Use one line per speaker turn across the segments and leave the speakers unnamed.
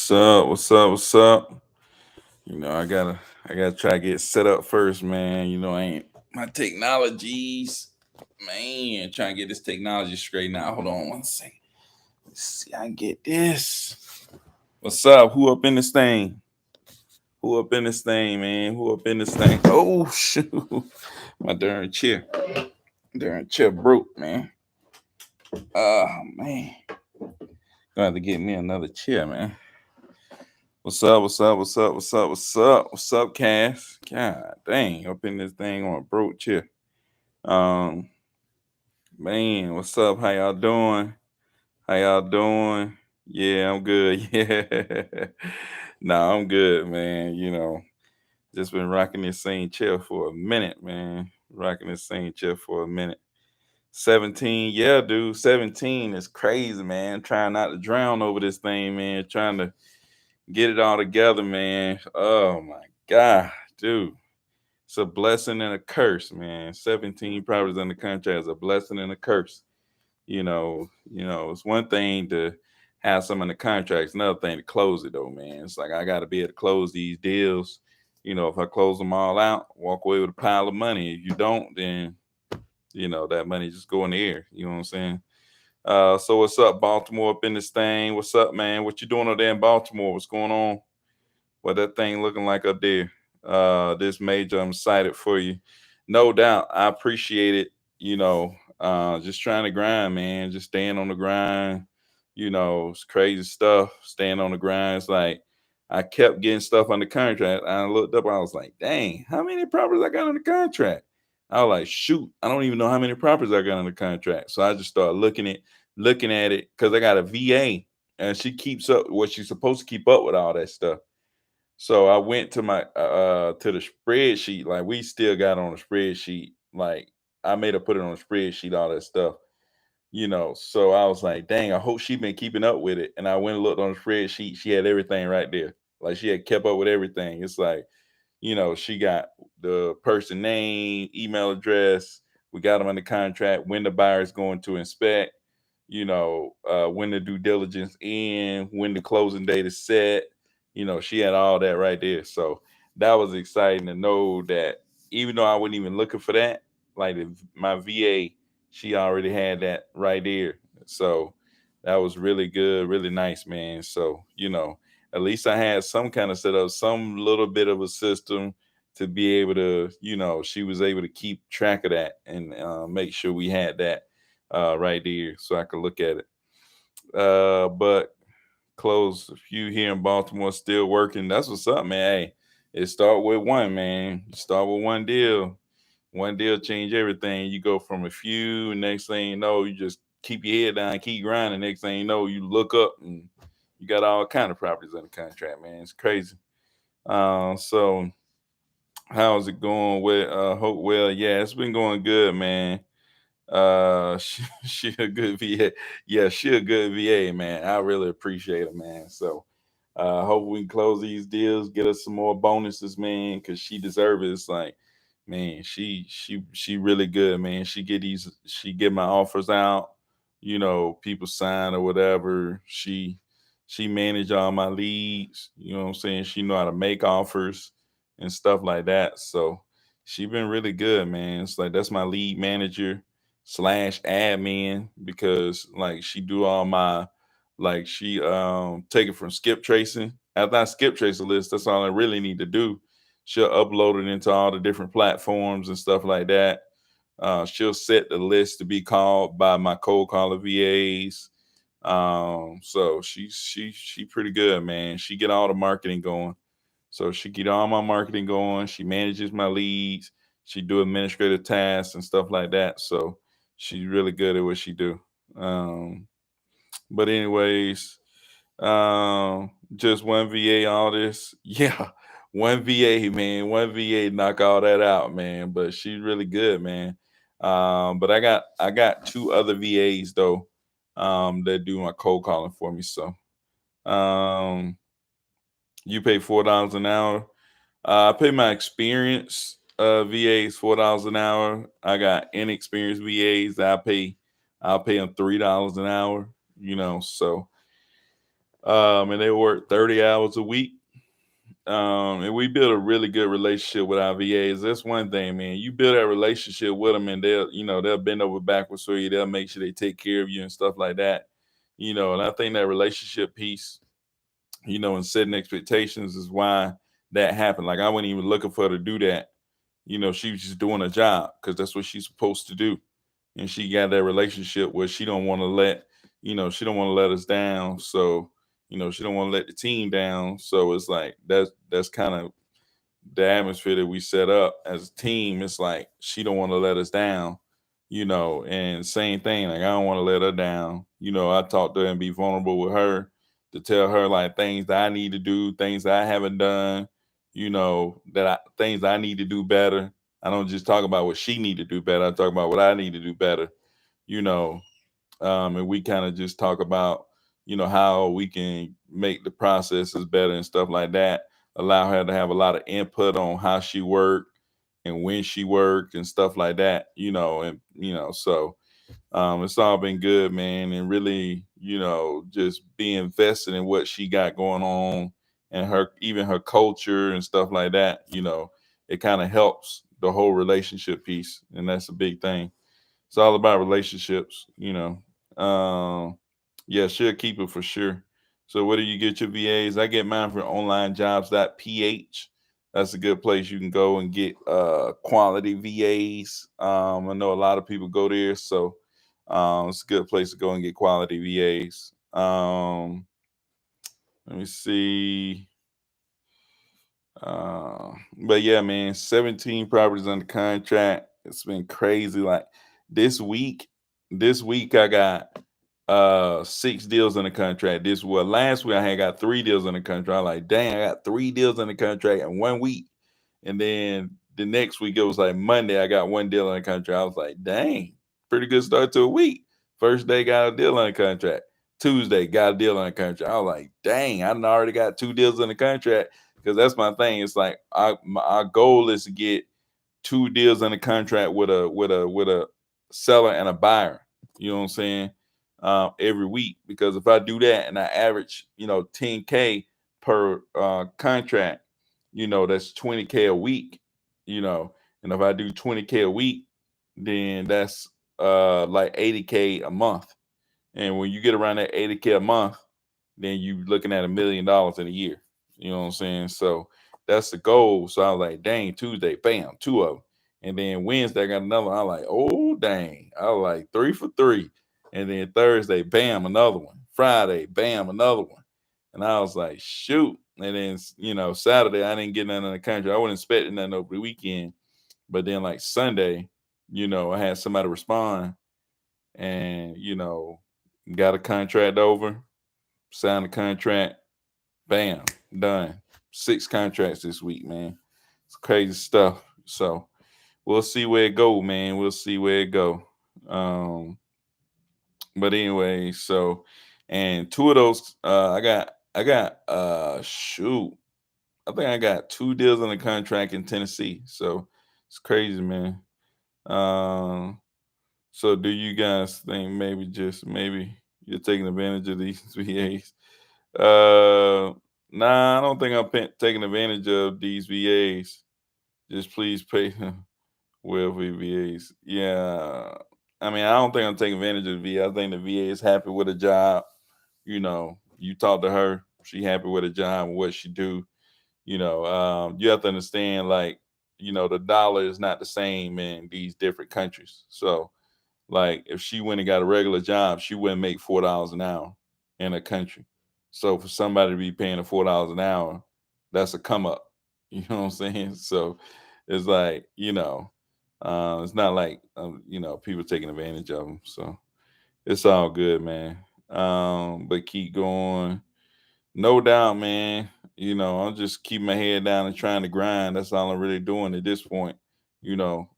What's up? What's up? What's up? I gotta try to get set up first, man. I ain't my technologies, man. Trying to get this technology straight now. Hold on one second. Let's see, I can get this. What's up? Who up in this thing? Who up in this thing, man? Who up in this thing? Oh shoot! My darn chair broke, man. Oh man, gonna have to get me another chair, man. What's up? What's up? What's up? What's up? What's up? What's up, Cass? God dang, up in this thing on a broke chair. Um, man, what's up? How y'all doing? How y'all doing? Yeah, I'm good. Yeah. Nah, I'm good, man. Just been rocking this same chair for a minute, man. Rocking this same chair for a minute. 17, yeah, dude. 17 is crazy, man. Trying not to drown over this thing, man. Trying to get it all together, man. Oh my God, dude. It's a blessing and a curse, man. 17 properties under contract is a blessing and a curse. It's one thing to have some in the contract, it's another thing to close it though, man. It's like I gotta be able to close these deals. If I close them all out, walk away with a pile of money. If you don't, then that money just go in the air. You know what I'm saying? So what's up, Baltimore up in this thing? What's up, man? What you doing up there in Baltimore? What's going on? What that thing looking like up there? This major, I'm excited for you. No doubt. I appreciate it. Just trying to grind, man. Just staying on the grind. It's crazy stuff. Staying on the grind. It's like I kept getting stuff under contract. I looked up, I was like, dang, how many properties I got under contract? I was like, shoot, I don't even know how many properties I got under contract. So I just started looking at it because I got a VA and she keeps up what she's supposed to keep up with all that stuff. So I went to my to the spreadsheet. Like we still got on the spreadsheet. Like I made her put it on the spreadsheet, all that stuff. So I was like, dang, I hope she been keeping up with it. And I went and looked on the spreadsheet. She had everything right there. Like she had kept up with everything. It's like, she got the person name, email address. We got them under contract. When the buyer is going to inspect. When the due diligence in, when the closing date is set. She had all that right there. So that was exciting to know that even though I wasn't even looking for that, like my VA, she already had that right there. So that was really good, really nice, man. So, at least I had some kind of setup, some little bit of a system to be able to, she was able to keep track of that and make sure we had that right there so I could look at it. But close a few here in Baltimore still working. That's what's up, man. Hey, it start with one, man. You start with one deal. One deal change everything. You go from a few, next thing you know, you just keep your head down, keep grinding. Next thing you know, you look up and you got all kind of properties under contract, man. It's crazy. So how's it going with Hope? Well, yeah, it's been going good, man. She a good VA. Yeah, she a good VA, man. I really appreciate it, man. So hope we can close these deals, get us some more bonuses, man, because she deserves it. It's like, man, she really good, man. She get my offers out, people sign or whatever. She manage all my leads, you know what I'm saying? She know how to make offers and stuff like that. So she been really good, man. It's like that's my lead manager slash admin because like she do all my like she take it from skip tracing. After I skip trace the list, that's all I really need to do. She'll upload it into all the different platforms and stuff like that. She'll set the list to be called by my cold caller VAs. So she pretty good, man. She get all the marketing going. So she get all my marketing going. She manages my leads. She do administrative tasks and stuff like that. So she's really good at what she do. But anyways, just one VA, all this. Yeah, one VA, man. One VA knock all that out, man. But she's really good, man. But I got two other VAs though, that do my cold calling for me. So um you pay $4 an hour. I pay my experience VAs $4 an hour. I got inexperienced VAs that I'll pay them $3 an hour. So And they work 30 hours a week. And we build a really good relationship with our VAs. That's one thing, man. You build that relationship with them, and they'll bend over backwards for you. They'll make sure they take care of you and stuff like that. And I think that relationship piece, and setting expectations is why that happened. Like I wasn't even looking for her to do that. She was just doing a job because that's what she's supposed to do. And she got that relationship where she don't want to she don't want to let us down. So, she don't want to let the team down. So it's like that's kind of the atmosphere that we set up as a team. It's like she don't want to let us down, and same thing, like I don't want to let her down. I talk to her and be vulnerable with her to tell her like things that I need to do, things that I haven't done, things I need to do better. I don't just talk about what she need to do better. I talk about what I need to do better, you know, and we kind of just talk about how we can make the processes better and stuff like that. Allow her to have a lot of input on how she worked and when she worked and stuff like that, and so it's all been good, man, and really, just be invested in what she got going on and her culture and stuff like that. It kind of helps the whole relationship piece, and that's a big thing. It's all about relationships. Yeah, she'll keep it for sure. So where do you get your VAs? I get mine from onlinejobs.ph. That's a good place you can go and get quality VAs. I know a lot of people go there, so it's a good place to go and get quality VAs. Let me see. But yeah, man, 17 properties under contract. It's been crazy. Like this week, I got 6 deals in the contract. Last week I had got 3 deals in the contract. I'm like, dang, I got 3 deals in the contract in one week. And then the next week it was like Monday, I got 1 deal in the contract. I was like, dang, pretty good start to a week. First day got a deal on the contract. Tuesday got a deal on the contract. I was like, dang, I done already got 2 deals in the contract, because that's my thing. It's like our goal is to get 2 deals in the contract with a seller and a buyer. You know what I'm saying? Every week, because if I do that and I average 10K per contract, that's 20K a week. And if I do 20K a week, then that's like 80K a month. And when you get around that 80K a month, then you looking at $1 million in a year. You know what I'm saying? So that's the goal. So I was like, dang, Tuesday, bam, 2 of them. And then Wednesday, I got another one. I was like, oh, dang. I was like 3 for 3. And then Thursday, bam, another one. Friday, bam, another one. And I was like, shoot. And then, Saturday, I didn't get nothing in the country. I wasn't expecting nothing over the weekend. But then, like Sunday, I had somebody respond and, got a contract over, signed a contract, bam, done. 6 contracts this week, man. It's crazy stuff. So we'll see where it go, man. We'll see where it go. But anyway, so, and 2 of those, I got shoot. I think I got 2 deals on the contract in Tennessee. So it's crazy, man. Um, so do you guys think maybe you're taking advantage of these VAs? Nah, I don't think I'm taking advantage of these VAs. Just please pay them well for VAs. Yeah. I mean, I don't think I'm taking advantage of the VA. I think the VA is happy with a job. You talk to her, she happy with a job and what she do. You have to understand, like, the dollar is not the same in these different countries. So, like, if she went and got a regular job, she wouldn't make $4 an hour in a country. So for somebody to be paying her $4 an hour, that's a come up. You know what I'm saying? So it's like, it's not like people taking advantage of them. So it's all good, man. But keep going. No doubt, man. I'm just keeping my head down and trying to grind. That's all I'm really doing at this point. You know.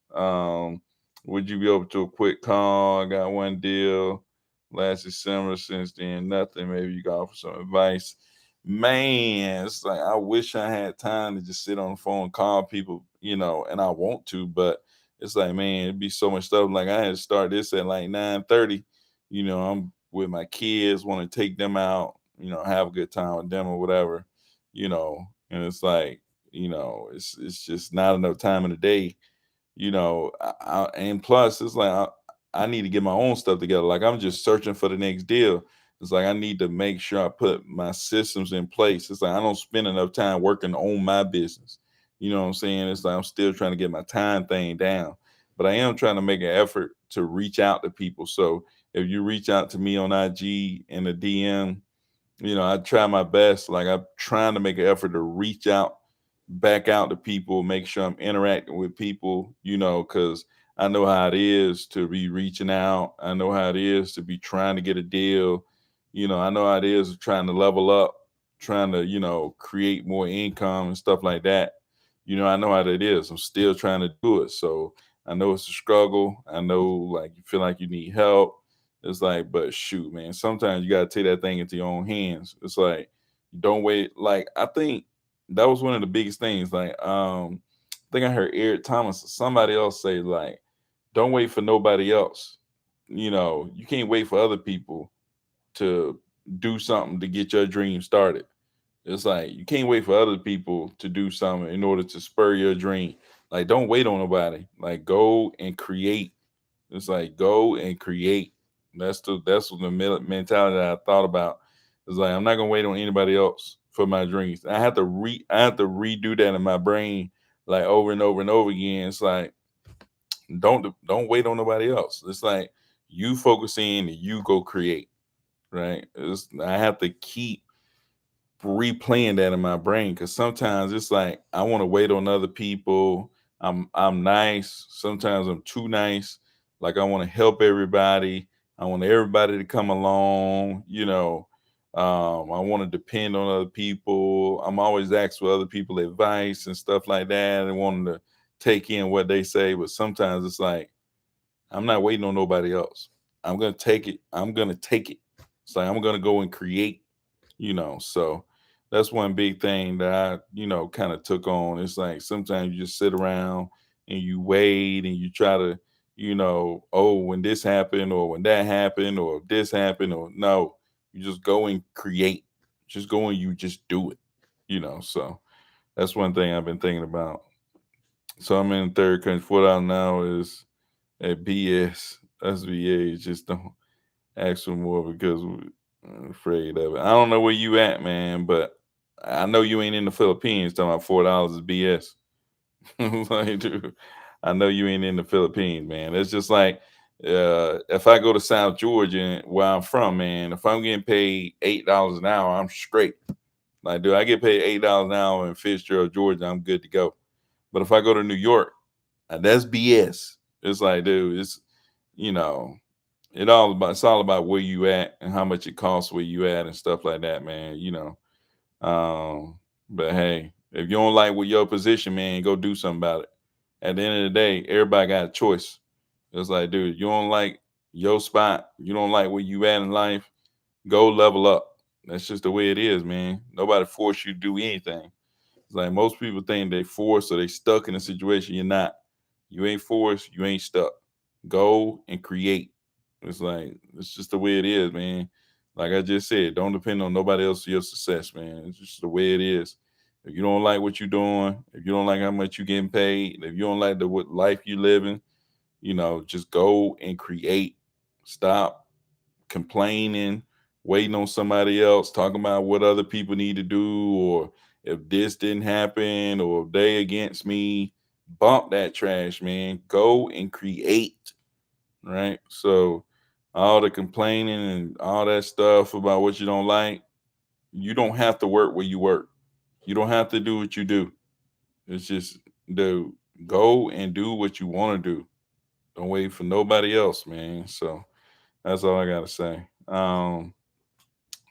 Would you be open to a quick call? I got 1 deal last December. Since then, nothing. Maybe you can offer some advice. Man, it's like I wish I had time to just sit on the phone and call people, and I want to, but it's like, man, it'd be so much stuff. Like I had to start this at like 9:30. I'm with my kids, want to take them out. have a good time with them or whatever, and it's like, it's just not enough time in the day, and plus it's like I need to get my own stuff together. Like I'm just searching for the next deal. It's like I need to make sure I put my systems in place. It's like I don't spend enough time working on my business. You know what I'm saying? It's like I'm still trying to get my time thing down, but I am trying to make an effort to reach out to people. So if you reach out to me on IG in the DM, I try my best. Like I'm trying to make an effort to reach out, back out to people, make sure I'm interacting with people, because I know how it is to be reaching out. I know how it is to be trying to get a deal. I know how it is trying to level up, trying to, create more income and stuff like that. I know how that is. I'm still trying to do it. So I know it's a struggle. I know like you feel like you need help. It's like, but shoot, man, sometimes you gotta take that thing into your own hands. It's like, don't wait. Like, I think that was one of the biggest things. Like, I think I heard Eric Thomas or somebody else say, like, don't wait for nobody else. You can't wait for other people to do something to get your dream started. It's like you can't wait for other people to do something in order to spur your dream. Like, don't wait on nobody. Like, go and create. It's like go and create. That's what the mentality that I thought about. It's like I'm not gonna wait on anybody else for my dreams. I have to redo that in my brain like over and over and over again. It's like don't wait on nobody else. It's like you focus in and you go create. Right. I have to keep replaying that in my brain because sometimes it's like I want to wait on other people. I'm nice. Sometimes I'm too nice. Like I want to help everybody. I want everybody to come along. I want to depend on other people. I'm always asking for other people advice and stuff like that and wanting to take in what they say. But sometimes it's like I'm not waiting on nobody else. I'm gonna take it. I'm gonna take it. It's like I'm gonna go and create. So that's one big thing that I kind of took on. It's like sometimes you just sit around and you wait and you try to oh, when this happened or when that happened or if this happened, or no, you just go and create. Just go and you just do it. So that's one thing I've been thinking about. So I'm in third country. What I now is at BS SVA. Just don't ask for more because I'm afraid of it. I don't know where you at, man, but I know you ain't in the Philippines talking about $4 is BS. Like, dude, I know you ain't in the Philippines, man. It's just like if I go to South Georgia, where I'm from, man, if I'm getting paid $8 an hour, I'm straight. Like, dude, I get paid $8 an hour in Fitzgerald, Georgia, I'm good to go. But if I go to New York, that's BS. It's like, dude, you know, it's all about where you at and how much it costs where you at and stuff like that, man. But hey, if you don't like with your position, man, go do something about it. At the end of the day, everybody got a choice. It's like, dude, you don't like your spot, you don't like where you at in life, go level up. That's just the way it is, man. Nobody force you to do anything. It's like most people think they forced or they stuck in a situation. You're not. You ain't forced. You ain't stuck. Go and create. It's like it's just the way it is, man. Like I just said, don't depend on nobody else for your success, man. It's just the way it is. If you don't like what you're doing, if you don't like how much you're getting paid, if you don't like the what life you living, just go and create. Stop complaining, waiting on somebody else, talking about what other people need to do, or if this didn't happen, or if they against me. Bump that trash, man. Go and create, right? So all the complaining and all that stuff about what you don't like, you don't have to work where you work. You don't have to do what you do. It's just do go and do what you want to do. Don't wait for nobody else, man. So that's all I gotta say.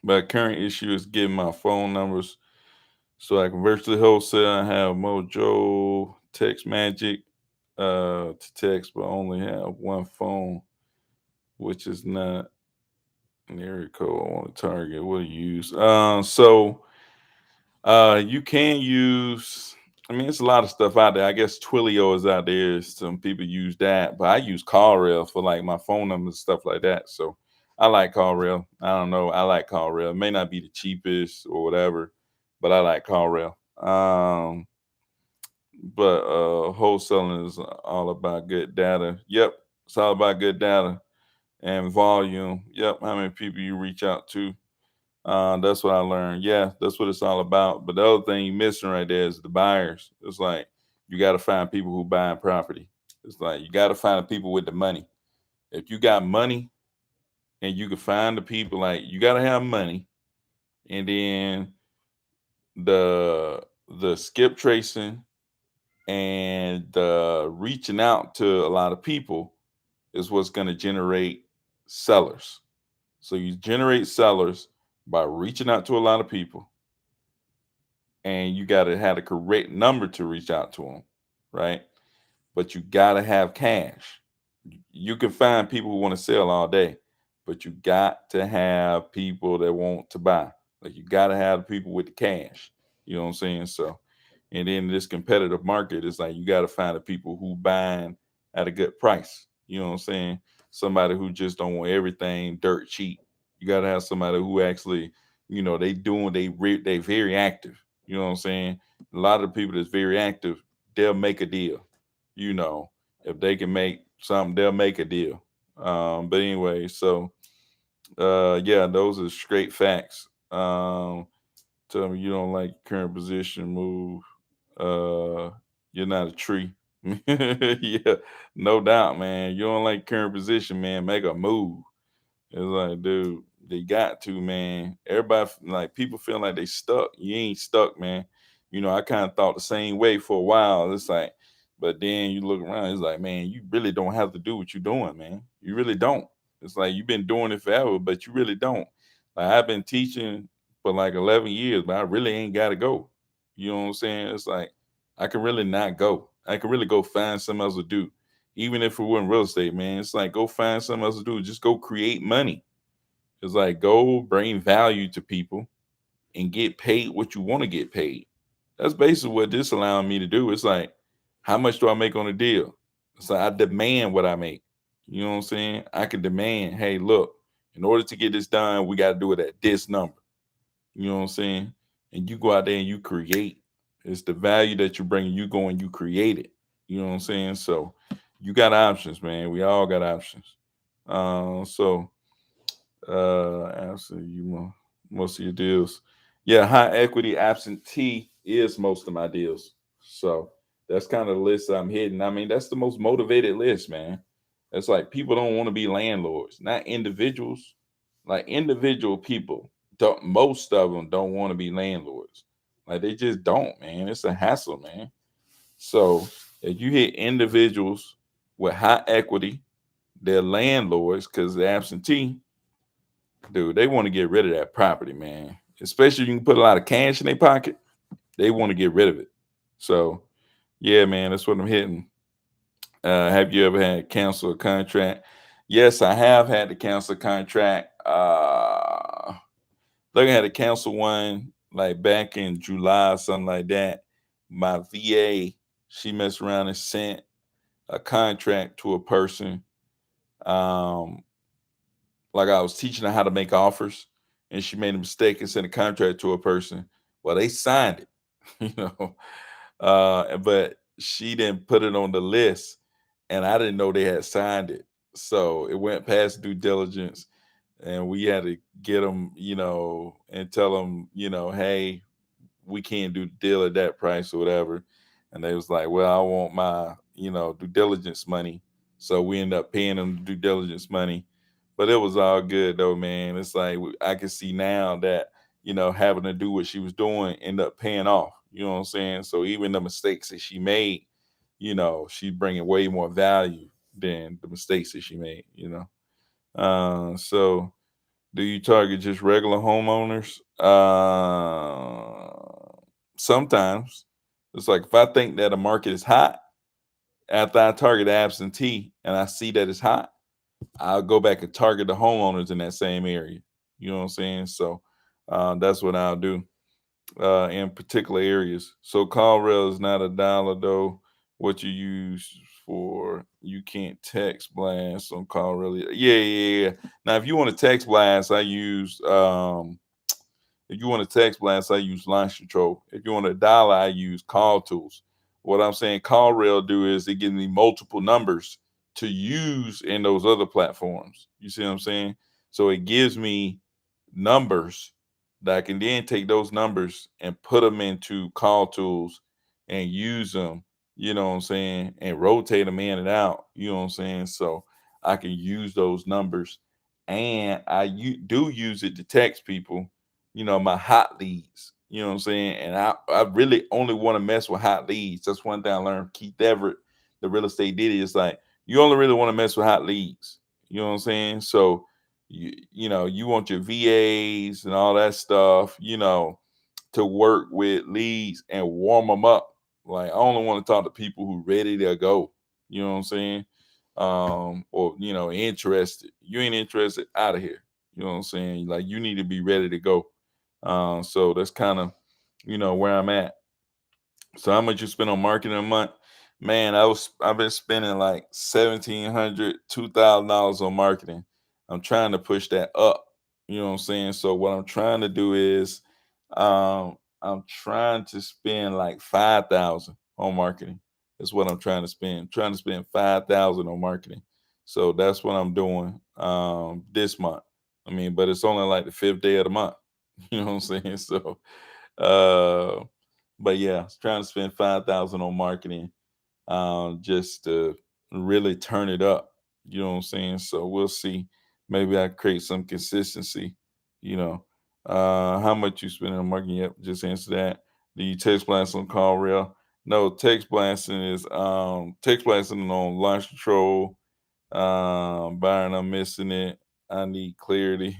But current issue is getting my phone numbers so I can virtually wholesale. I have Mojo, Text Magic, to text, but I only have one phone, which is not an area code I want to target. What do you use? You can use. I mean, it's a lot of stuff out there. I guess Twilio is out there. Some people use that, but I use CallRail for like my phone numbers and stuff like that. So I like CallRail. I don't know. I like CallRail. It may not be the cheapest or whatever, but I like CallRail. But wholesaling is all about good data. Yep, it's all about good data and volume. Yep, how many people you reach out to. That's what I learned. Yeah, that's what it's all about. But the other thing you're missing right there is the buyers. It's like you got to find people who buying property. It's like you got to find the people with the money. If you got money and you can find the people, like you got to have money, and then the skip tracing and the reaching out to a lot of people is what's going to generate sellers. So you generate sellers by reaching out to a lot of people, and you got to have the correct number to reach out to them, right? But you got to have cash. You can find people who want to sell all day, but you got to have people that want to buy. Like you got to have the people with the cash. You know what I'm saying? So, and then this competitive market is like you got to find the people who buying at a good price. You know what I'm saying? Somebody who just don't want everything dirt cheap. You got to have somebody who actually, they doing they very active. You know what I'm saying? A lot of the people that's very active, they'll make a deal. You know, if they can make something, they'll make a deal. But anyway, so yeah, those are straight facts. Tell me you don't like current position, move. Uh, you're not a tree. Yeah, no doubt, man. You don't like current position, man. Make a move. It's like, dude, they got to, man. Everybody, like, people feel like they stuck. You ain't stuck, man. I kind of thought the same way for a while. It's like, but then you look around, it's like, man, you really don't have to do what you're doing, man. You really don't. It's like you've been doing it forever, but you really don't. Like, I've been teaching for like 11 years, but I really ain't got to go. You know what I'm saying? It's like, I can really not go. I can really go find something else to do, even if it wasn't real estate, man. It's like go find something else to do. Just go create money. It's like go bring value to people and get paid what you want to get paid. That's basically what this allowing me to do. It's like, how much do I make on a deal? It's like I demand what I make. You know what I'm saying? I can demand, hey, look, in order to get this done, we got to do it at this number. You know what I'm saying? And you go out there and you create. It's the value that you bring. You go and you create it. You know what I'm saying? So you got options, man. We all got options. So answer you most of your deals. Yeah, high equity absentee is most of my deals. So that's kind of the list I'm hitting. I mean, that's the most motivated list, man. It's like people don't want to be landlords, not individuals. Like individual people, don't, most of them don't want to be landlords. Like they just don't, man. It's a hassle, man. So if you hit individuals with high equity, they're landlords because they're absentee, dude, they want to get rid of that property, man. Especially if you can put a lot of cash in their pocket, they want to get rid of it. So, yeah, man, that's what I'm hitting. Have you ever had to cancel a contract? Yes, I have had to cancel a contract. Look, I had to cancel one like back in July or something like that. My VA, she messed around and sent a contract to a person. Um, like I was teaching her how to make offers, and she made a mistake and sent a contract to a person. Well, they signed it, you know, but she didn't put it on the list, and I didn't know they had signed it. So it went past due diligence, and we had to get them, and tell them, hey, we can't do the deal at that price or whatever. And they was like, well, I want my, due diligence money. So we end up paying them due diligence money. But it was all good though, man. It's like I can see now that, having to do what she was doing end up paying off. You know what I'm saying? So even the mistakes that she made, she's bringing way more value than the mistakes that she made. So do you target just regular homeowners? Sometimes. It's like if I think that a market is hot, after I target absentee and I see that it's hot, I'll go back and target the homeowners in that same area. You know what I'm saying? So that's what I'll do in particular areas. So call rail is not a dollar though. What you use for you can't text blast on call really. Yeah. Now if you want to text blast, I use if you want to text blast, I use launch control. If you want to dial, I use call tools. What I'm saying call rail do is it gives me multiple numbers to use in those other platforms. You see what I'm saying? So it gives me numbers that I can then take those numbers and put them into call tools and use them, you know what I'm saying, and rotate them in and out, you know what I'm saying? So I can use those numbers and do use it to text people, my hot leads, you know what I'm saying? And I really only want to mess with hot leads. That's one thing I learned. Keith Everett, the real estate diddy, is like, you only really want to mess with hot leads. You know what I'm saying? So you want your VAs and all that stuff, to work with leads and warm them up. Like I only want to talk to people who ready to go. You know what I'm saying? Or interested. You ain't interested, out of here. You know what I'm saying? Like you need to be ready to go. So that's kind of, where I'm at. So how much you spend on marketing a month? Man, I've been spending like $1,700, $2,000 on marketing. I'm trying to push that up. You know what I'm saying? So what I'm trying to do is I'm trying to spend like 5,000 on marketing. That's what I'm trying to spend. I'm trying to spend 5,000 on marketing. So that's what I'm doing this month. I mean, but it's only like the fifth day of the month. You know what I'm saying? So uh but yeah, trying to spend 5,000 on marketing, just to really turn it up. You know what I'm saying? So we'll see. Maybe I create some consistency. You know, how much you spend on marketing? Yep, just answer that. Do you text blast on call rail? No, text blasting on launch control. Byron, I'm missing it. I need clarity.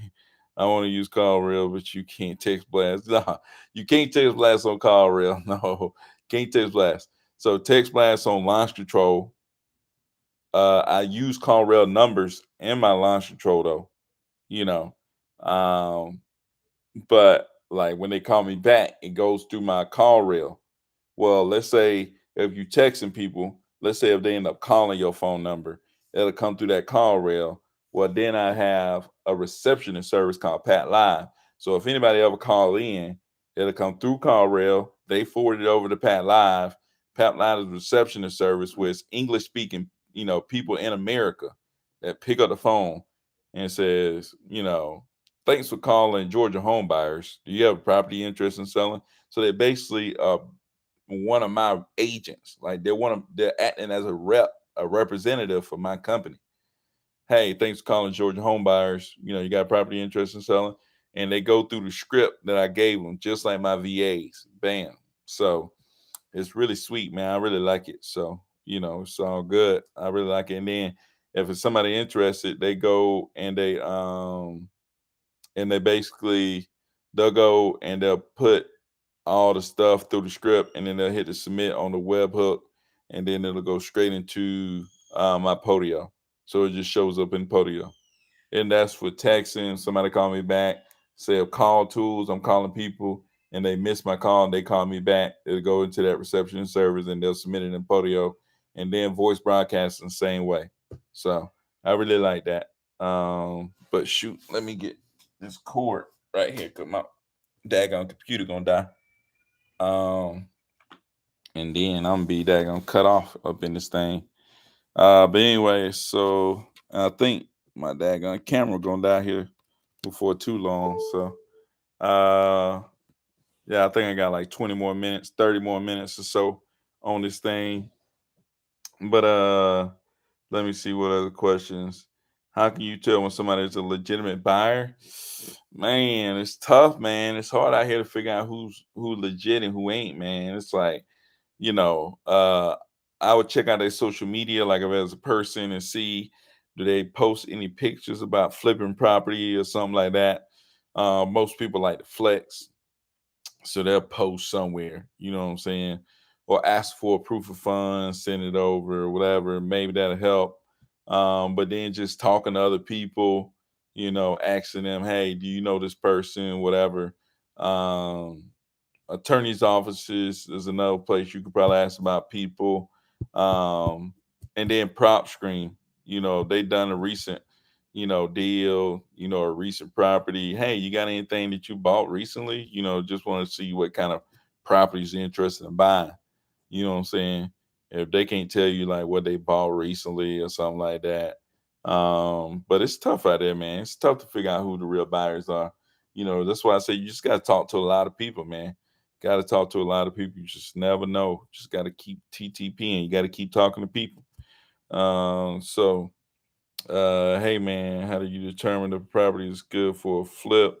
I want to use call rail, but you can't text blast. No, you can't text blast on call rail. No, can't text blast. So text blast on launch control. I use call rail numbers in my launch control though. You know, um, but like when they call me back, it goes through my call rail. Well, let's say if you texting people, let's say if they end up calling your phone number, it'll come through that call rail. Well, then I have a receptionist service called Pat Live. So if anybody ever call in, it'll come through call rail. They forward it over to Pat Live. Pat Live is a receptionist service where it's English speaking, people in America that pick up the phone and says, thanks for calling Georgia home buyers. Do you have a property interest in selling? So they basically one of my agents. Like they're acting as a rep, a representative for my company. Hey, thanks for calling Georgia home buyers. You got property interest in selling. And they go through the script that I gave them, just like my VAs. Bam. So it's really sweet, man. I really like it. So, it's all good. I really like it. And then if it's somebody interested, they go and they basically they'll go and they'll put all the stuff through the script, and then they'll hit the submit on the webhook, and then it'll go straight into my Podio. So it just shows up in Podio. And that's for texting. Somebody call me back, say call tools, I'm calling people, and they miss my call and they call me back. It'll go into that reception service and they'll submit it in Podio, and then voice broadcasting the same way. So I really like that. But shoot, let me get this cord right here because my daggone computer gonna die. Um, and then I'm gonna be daggone cut off up in this thing. But anyway, so I think my daggone camera gonna die here before too long. So yeah, I think I got like 20 more minutes, 30 more minutes or so on this thing. But let me see what other questions. How can you tell when somebody is a legitimate buyer? Man, it's tough, man. It's hard out here to figure out who legit and who ain't, man. It's like, you know, uh I would check out their social media, like if as a person, and see do they post any pictures about flipping property or something like that. Most people like to flex, so they'll post somewhere, you know what I'm saying? Or ask for a proof of funds, send it over, or whatever. Maybe that'll help. But then just talking to other people, asking them, hey, do you know this person? Whatever. Um, Attorney's offices is another place you could probably ask about people. Um, And then prop screen, they done a recent, deal, a recent property. Hey, you got anything that you bought recently? Just want to see what kind of properties you're interested in buying. You know what I'm saying? If they can't tell you like what they bought recently or something like that. But it's tough out there, man. It's tough to figure out who the real buyers are. That's why I say you just gotta talk to a lot of people, man. Gotta talk to a lot of people. You just never know. Just gotta keep TTPing. You gotta keep talking to people. So hey man, how do you determine if a property is good for a flip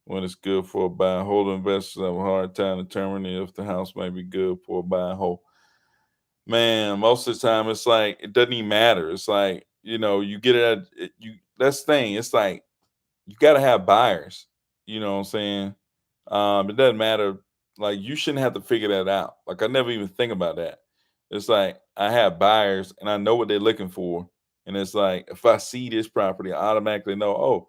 when it's good for a buy and hold? Investors have a hard time determining if the house might be good for a buy and hold. Man, most of the time it's like it doesn't even matter. It's like, you get it at you that's the thing. It's like you gotta have buyers. You know what I'm saying? It doesn't matter. Like you shouldn't have to figure that out. Like I never even think about that. It's like I have buyers and I know what they're looking for. And it's like if I see this property, I automatically know, oh,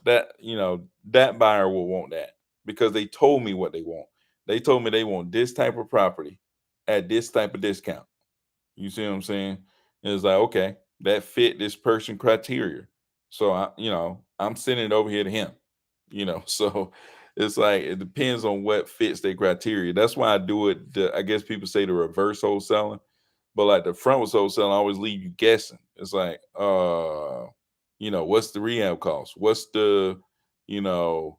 that buyer will want that because they told me what they want. They told me they want this type of property at this type of discount. You see what I'm saying? And it's like, okay, that fit this person criteria. So I'm sending it over here to him. So it's like it depends on what fits their criteria. That's why I do it. I guess people say the reverse wholesaling, but like the front was wholesaling, I always leave you guessing. It's like, what's the rehab cost? What's the, you know,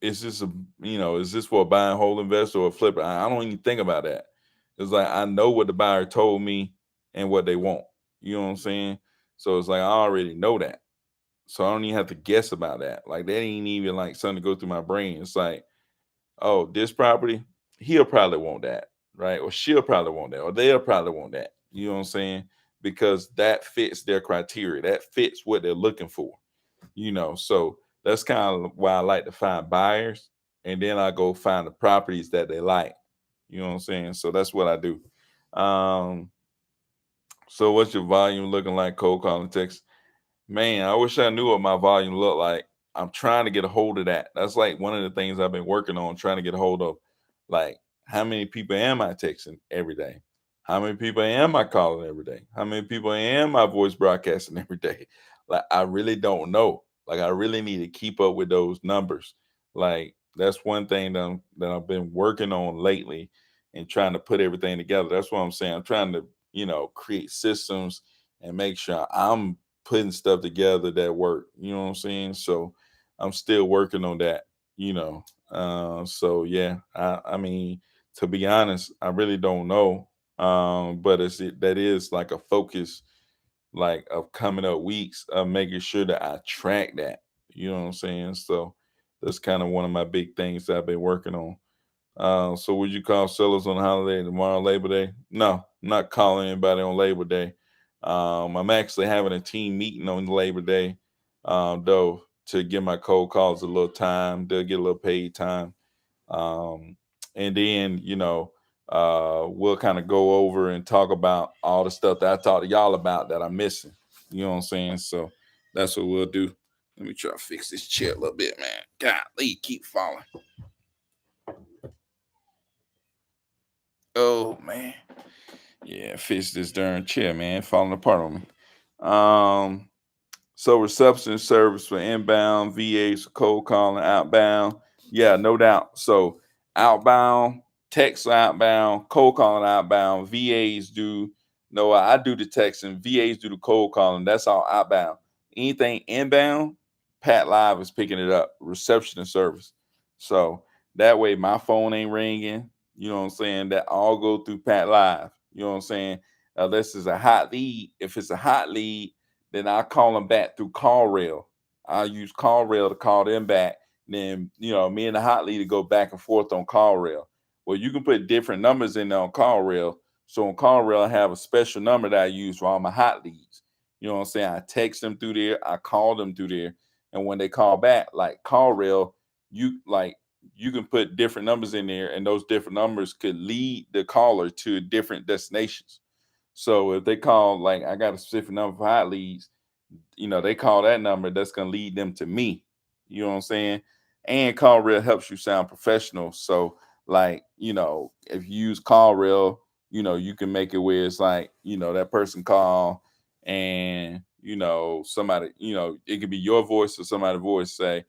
is this for a buy and hold investor or a flipper? I don't even think about that. It's like I know what the buyer told me and what they want. You know what I'm saying? So it's like I already know that. So I don't even have to guess about that. Like that ain't even like something to go through my brain. It's like, oh, this property, he'll probably want that, right? Or she'll probably want that, or they'll probably want that. You know what I'm saying? Because that fits their criteria. That fits what they're looking for. So that's kind of why I like to find buyers, and then I go find the properties that they like. You know what I'm saying? So that's what I do. Um, so what's your volume looking like? Cold calling text. Man, I wish I knew what my volume looked like. I'm trying to get a hold of that. That's like one of the things I've been working on, trying to get a hold of. Like, how many people am I texting every day? How many people am I calling every day? How many people am I voice broadcasting every day? Like, I really don't know. Like, I really need to keep up with those numbers. Like, that's one thing that I've been working on lately and trying to put everything together. That's what I'm saying. I'm trying to, create systems and make sure I'm putting stuff together that work. You know what I'm saying? So I'm still working on that. You know, so yeah, I mean, to be honest, I really don't know. But that is like a focus, like of coming up weeks of making sure that I track that. You know what I'm saying? So that's kind of one of my big things that I've been working on. So would you call sellers on holiday tomorrow, Labor Day? No, I'm not calling anybody on Labor Day. I'm actually having a team meeting on Labor Day, though, to give my cold calls a little time. They'll get a little paid time. Um, and then, we'll kind of go over and talk about all the stuff that I talked to y'all about that I'm missing. You know what I'm saying? So that's what we'll do. Let me try to fix this chair a little bit, man. Golly, keep falling. Oh man. Yeah, fix this darn chair, man. Falling apart on me. Um, so reception service for inbound, VAs for cold calling, outbound. Yeah, no doubt. So outbound, text outbound, cold calling outbound, VAs do no, I do the texting, VAs do the cold calling. That's all outbound. Anything inbound, Pat Live is picking it up, reception and service. So that way my phone ain't ringing. You know what I'm saying? That all go through Pat Live. You know what I'm saying? Unless it's a hot lead. If it's a hot lead, then I call them back through call rail. I use call rail to call them back. Then, me and the hot lead to go back and forth on call rail. Well, you can put different numbers in there on call rail. So on call rail, I have a special number that I use for all my hot leads. You know what I'm saying? I text them through there. I call them through there. And when they call back, like call rail, you can put different numbers in there, and those different numbers could lead the caller to different destinations. So if they call, like I got a specific number for hot leads, they call that number, that's going to lead them to me. You know what I'm saying? And call rail helps you sound professional. So like, if you use call rail, you can make it where it's like, that person call, and somebody, it could be your voice or somebody's voice, say,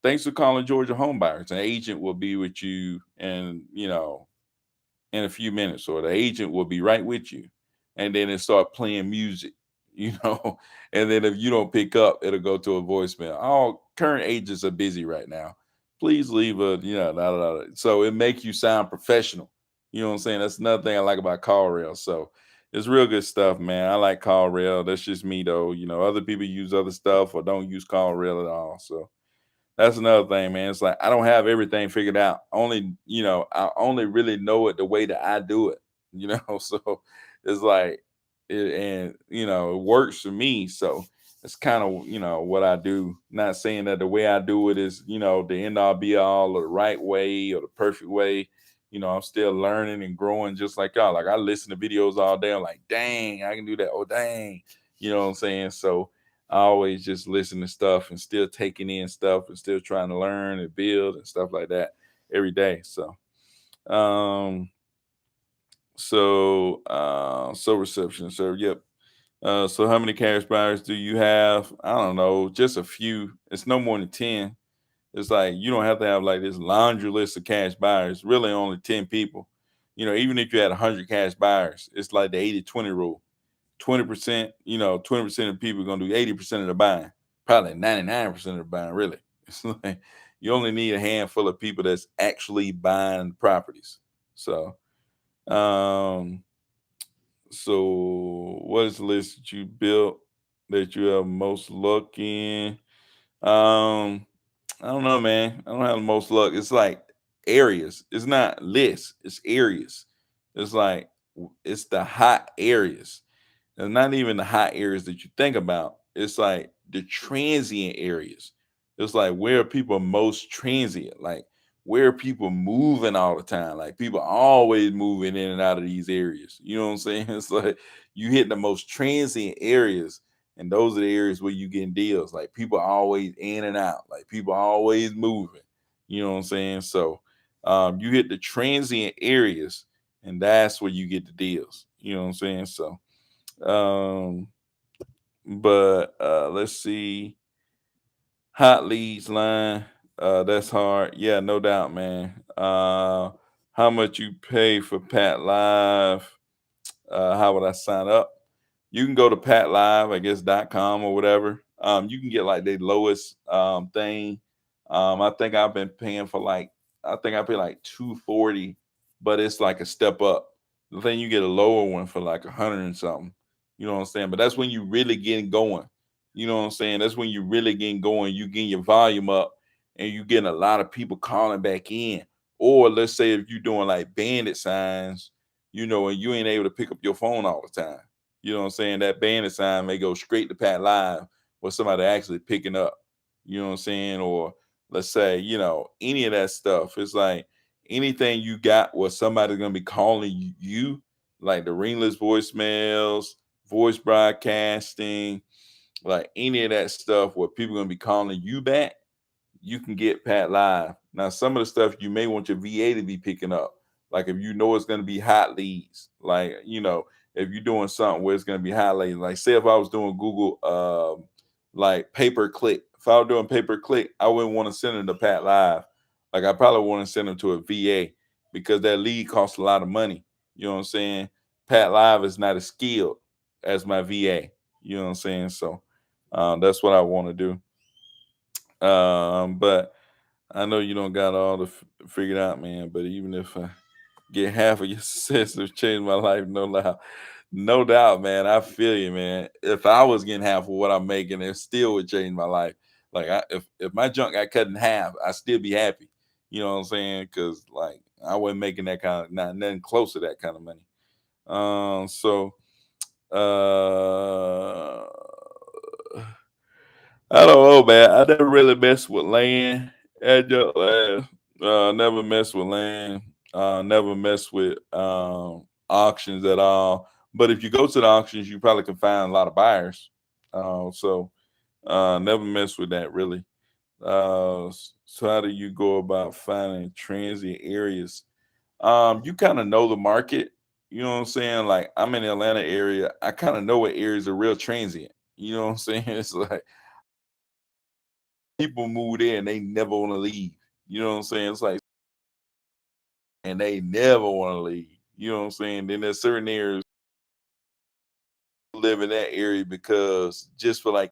thanks for calling Georgia Home Buyers. An agent will be with you, and in a few minutes, or the agent will be right with you. And then it start playing music, you know. And then if you don't pick up, it'll go to a voicemail. All current agents are busy right now. Please leave a, da, da, da. So it makes you sound professional. You know what I'm saying? That's another thing I like about call rail. So it's real good stuff, man. I like call rail. That's just me though. Other people use other stuff or don't use call rail at all. So that's another thing, man. It's like I don't have everything figured out. I only really know it the way that I do it. So it's like it works for me. So it's kind of what I do. Not saying that the way I do it is the end all be all or the right way or the perfect way. I'm still learning and growing just like y'all. Like I listen to videos all day. I'm like, dang, I can do that. Oh, dang. You know what I'm saying? So I always just listen to stuff and still taking in stuff and still trying to learn and build and stuff like that every day. Um, so reception, sir. Yep. So how many cash buyers do you have? I don't know, just a few. It's no more than 10. It's like you don't have to have like this laundry list of cash buyers. Really only 10 people. Even if you had 100 cash buyers, it's like the 80-20 rule. 20%, 20% of people are gonna do 80% of the buying, probably 99% of the buying, really. It's like you only need a handful of people that's actually buying properties. So um what is the list that you built that you have most luck in? Um I don't know, man. I don't have the most luck. It's like areas. It's not lists, it's areas. It's like it's the hot areas. And not even the hot areas that you think about. It's like the transient areas. It's like where people are most transient, like where people moving all the time. Like people always moving in and out of these areas. You know what I'm saying? It's like you hit the most transient areas, and those are the areas where you getting deals. Like people are always in and out, like people are always moving. You know what I'm saying? So you hit the transient areas, and that's where you get the deals. You know what I'm saying? So um, but let's see. Hot leads line. That's hard. Yeah, no doubt, man. How much you pay for Pat Live? How would I sign up? You can go to patlive, I guess, .com or whatever. You can get like the lowest thing. I think I've been paying for like I think I pay like 240, but it's like a step up. The thing you get a lower one for like 100 and something. You know what I'm saying? But that's when you really getting going. You know what I'm saying? That's when you really getting going. You getting your volume up, and you getting a lot of people calling back in. Or let's say if you're doing like bandit signs, and you ain't able to pick up your phone all the time. You know what I'm saying? That bandit sign may go straight to Pat Live where somebody actually picking up. You know what I'm saying? Or let's say, any of that stuff. It's like anything you got where somebody's gonna be calling you, like the ringless voicemails, voice broadcasting, like any of that stuff where people gonna be calling you back, you can get Pat Live. Now, some of the stuff you may want your VA to be picking up, like if you know it's going to be hot leads, like if you're doing something where it's going to be hot leads, like say if I was doing Google, like pay per click. If I was doing pay per click, I wouldn't want to send them to Pat Live. Like I probably want to send them to a VA because that lead costs a lot of money. You know what I'm saying? Pat Live is not as skilled as my VA. You know what I'm saying? So that's what I want to do. But I know you don't got all the figured out, man. But even if I get half of your success to change my life, no doubt, man. I feel you, man. If I was getting half of what I'm making, it still would change my life. Like if my junk got cut in half, I'd still be happy. You know what I'm saying? Because like I wasn't making that kind of nothing close to that kind of money. So uh I don't know, man. I never really messed with land. Never messed with land. Never messed with auctions at all. But if you go to the auctions, you probably can find a lot of buyers. Never messed with that really. So how do you go about finding transient areas? You kind of know the market. You know what I'm saying? Like I'm in the Atlanta area. I kind of know what areas are real transient. You know what I'm saying? It's like people move there and they never want to leave. You know what I'm saying? It's like, and they never want to leave. You know what I'm saying? Then there's certain areas live in that area because just for like